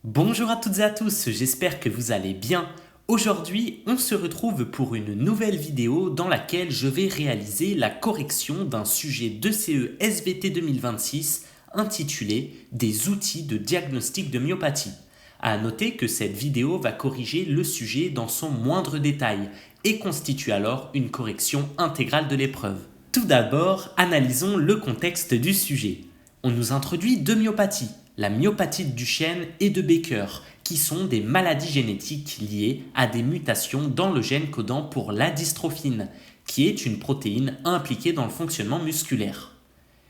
Bonjour à toutes et à tous, j'espère que vous allez bien. Aujourd'hui, on se retrouve pour une nouvelle vidéo dans laquelle je vais réaliser la correction d'un sujet de CE SVT 2026 intitulé Des outils de diagnostic de myopathie. À noter que cette vidéo va corriger le sujet dans son moindre détail et constitue alors une correction intégrale de l'épreuve. Tout d'abord, analysons le contexte du sujet. On nous introduit deux myopathies, la myopathie de Duchenne et de Becker, qui sont des maladies génétiques liées à des mutations dans le gène codant pour la dystrophine, qui est une protéine impliquée dans le fonctionnement musculaire.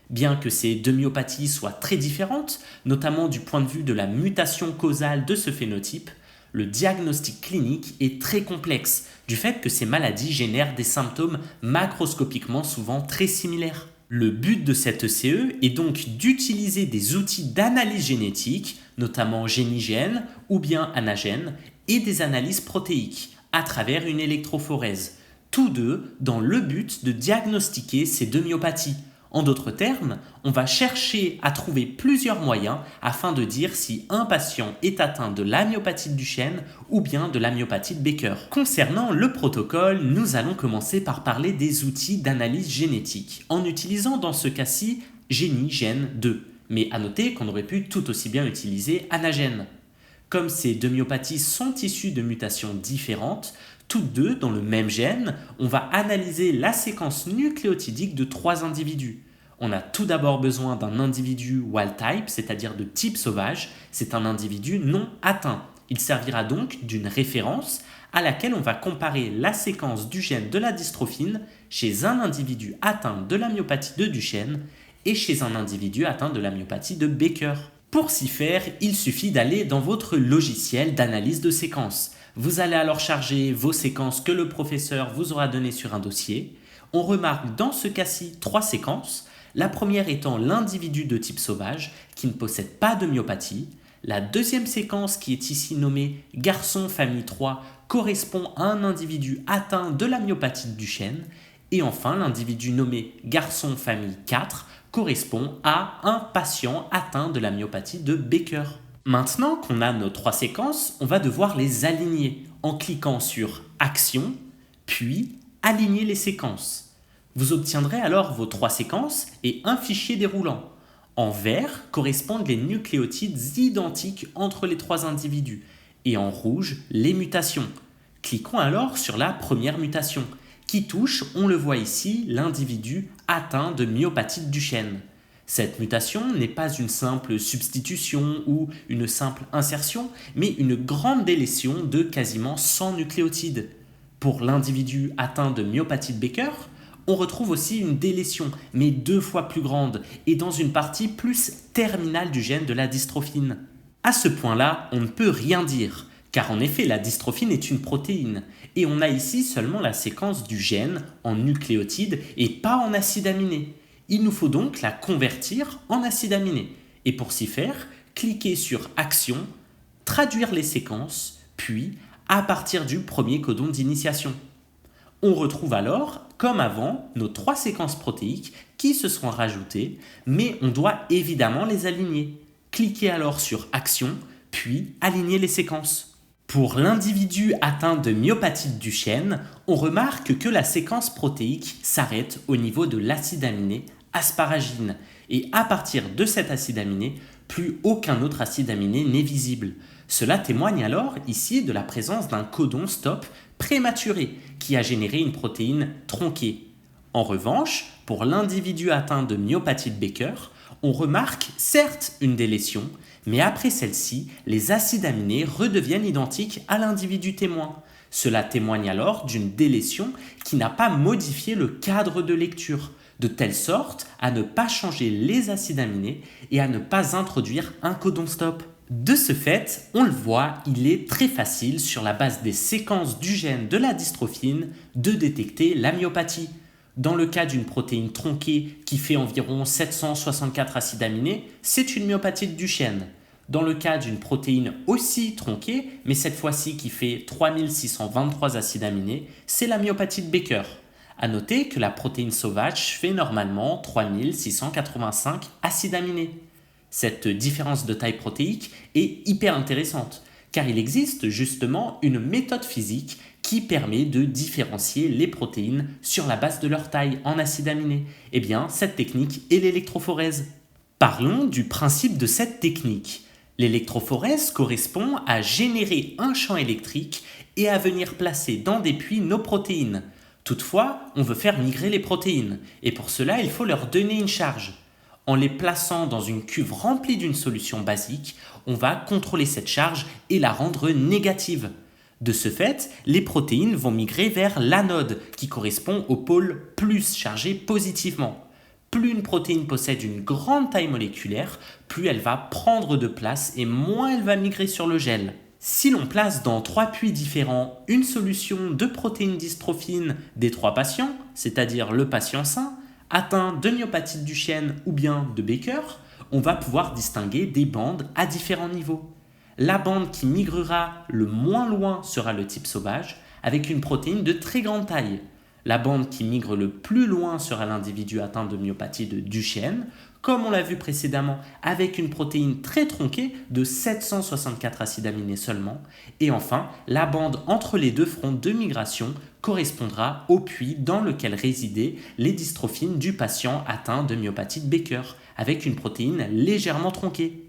Bien que ces deux myopathies soient très différentes, notamment du point de vue de la mutation causale de ce phénotype, le diagnostic clinique est très complexe du fait que ces maladies génèrent des symptômes macroscopiquement souvent très similaires. Le but de cette CE est donc d'utiliser des outils d'analyse génétique, notamment Génigène ou bien Anagène, et des analyses protéiques à travers une électrophorèse, tous deux dans le but de diagnostiquer ces deux myopathies. En d'autres termes, on va chercher à trouver plusieurs moyens afin de dire si un patient est atteint de la myopathie de Duchenne ou bien de la myopathie de Becker. Concernant le protocole, nous allons commencer par parler des outils d'analyse génétique, en utilisant dans ce cas-ci Génigène 2. Mais à noter qu'on aurait pu tout aussi bien utiliser Anagène. Comme ces deux myopathies sont issues de mutations différentes, toutes deux dans le même gène, on va analyser la séquence nucléotidique de trois individus. On a tout d'abord besoin d'un individu wild type, c'est-à-dire de type sauvage. C'est un individu non atteint. Il servira donc d'une référence à laquelle on va comparer la séquence du gène de la dystrophine chez un individu atteint de la myopathie de Duchenne et chez un individu atteint de la myopathie de Becker. Pour s'y faire, il suffit d'aller dans votre logiciel d'analyse de séquences. Vous allez alors charger vos séquences que le professeur vous aura données sur un dossier. On remarque dans ce cas-ci trois séquences. La première étant l'individu de type sauvage qui ne possède pas de myopathie. La deuxième séquence qui est ici nommée garçon famille 3 correspond à un individu atteint de la myopathie de Duchenne. Et enfin, l'individu nommé garçon famille 4 correspond à un patient atteint de la myopathie de Becker. Maintenant qu'on a nos trois séquences, on va devoir les aligner en cliquant sur Action, puis Aligner les séquences. Vous obtiendrez alors vos trois séquences et un fichier déroulant. En vert correspondent les nucléotides identiques entre les trois individus et en rouge les mutations. Cliquons alors sur la première mutation qui touche, on le voit ici, l'individu atteint de myopathie de Duchenne. Cette mutation n'est pas une simple substitution ou une simple insertion, mais une grande délétion de quasiment 100 nucléotides. Pour l'individu atteint de myopathie de Becker, on retrouve aussi une délétion, mais 2 fois plus grande et dans une partie plus terminale du gène de la dystrophine. À ce point-là, on ne peut rien dire, car en effet la dystrophine est une protéine, et on a ici seulement la séquence du gène en nucléotides et pas en acide aminé. Il nous faut donc la convertir en acide aminé. Et pour s'y faire, cliquez sur Action, Traduire les séquences, puis à partir du premier codon d'initiation. On retrouve alors, comme avant, nos trois séquences protéiques qui se seront rajoutées, mais on doit évidemment les aligner. Cliquez alors sur Action, puis Aligner les séquences. Pour l'individu atteint de myopathie de Duchenne, on remarque que la séquence protéique s'arrête au niveau de l'acide aminé asparagine, et à partir de cet acide aminé, plus aucun autre acide aminé n'est visible. Cela témoigne alors ici de la présence d'un codon stop prématuré qui a généré une protéine tronquée. En revanche, pour l'individu atteint de myopathie de Becker, on remarque certes une délétion, mais après celle-ci, les acides aminés redeviennent identiques à l'individu témoin. Cela témoigne alors d'une délétion qui n'a pas modifié le cadre de lecture, de telle sorte à ne pas changer les acides aminés et à ne pas introduire un codon stop. De ce fait, on le voit, il est très facile sur la base des séquences du gène de la dystrophine de détecter la myopathie. Dans le cas d'une protéine tronquée qui fait environ 764 acides aminés, c'est une myopathie de Duchenne. Dans le cas d'une protéine aussi tronquée, mais cette fois-ci qui fait 3623 acides aminés, c'est la myopathie de Becker. A noter que la protéine sauvage fait normalement 3685 acides aminés. Cette différence de taille protéique est hyper intéressante, car il existe justement une méthode physique qui permet de différencier les protéines sur la base de leur taille en acides aminés. Eh bien, cette technique est l'électrophorèse. Parlons du principe de cette technique. L'électrophorèse correspond à générer un champ électrique et à venir placer dans des puits nos protéines. Toutefois, on veut faire migrer les protéines, et pour cela, il faut leur donner une charge. En les plaçant dans une cuve remplie d'une solution basique, on va contrôler cette charge et la rendre négative. De ce fait, les protéines vont migrer vers l'anode, qui correspond au pôle plus chargé positivement. Plus une protéine possède une grande taille moléculaire, plus elle va prendre de place et moins elle va migrer sur le gel. Si l'on place dans 3 puits différents une solution de protéines dystrophines des 3 patients, c'est-à-dire le patient sain, atteint de myopathie de Duchenne ou bien de Becker, on va pouvoir distinguer des bandes à différents niveaux. La bande qui migrera le moins loin sera le type sauvage, avec une protéine de très grande taille. La bande qui migre le plus loin sera l'individu atteint de myopathie de Duchenne, comme on l'a vu précédemment, avec une protéine très tronquée de 764 acides aminés seulement. Et enfin, la bande entre les deux fronts de migration correspondra au puits dans lequel résidaient les dystrophines du patient atteint de myopathie de Becker, avec une protéine légèrement tronquée.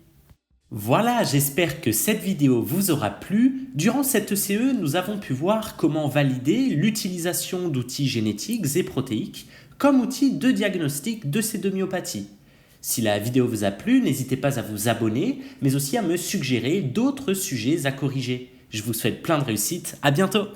Voilà, j'espère que cette vidéo vous aura plu. Durant cette ECE, nous avons pu voir comment valider l'utilisation d'outils génétiques et protéiques comme outil de diagnostic de ces deux myopathies. Si la vidéo vous a plu, n'hésitez pas à vous abonner, mais aussi à me suggérer d'autres sujets à corriger. Je vous souhaite plein de réussite, à bientôt!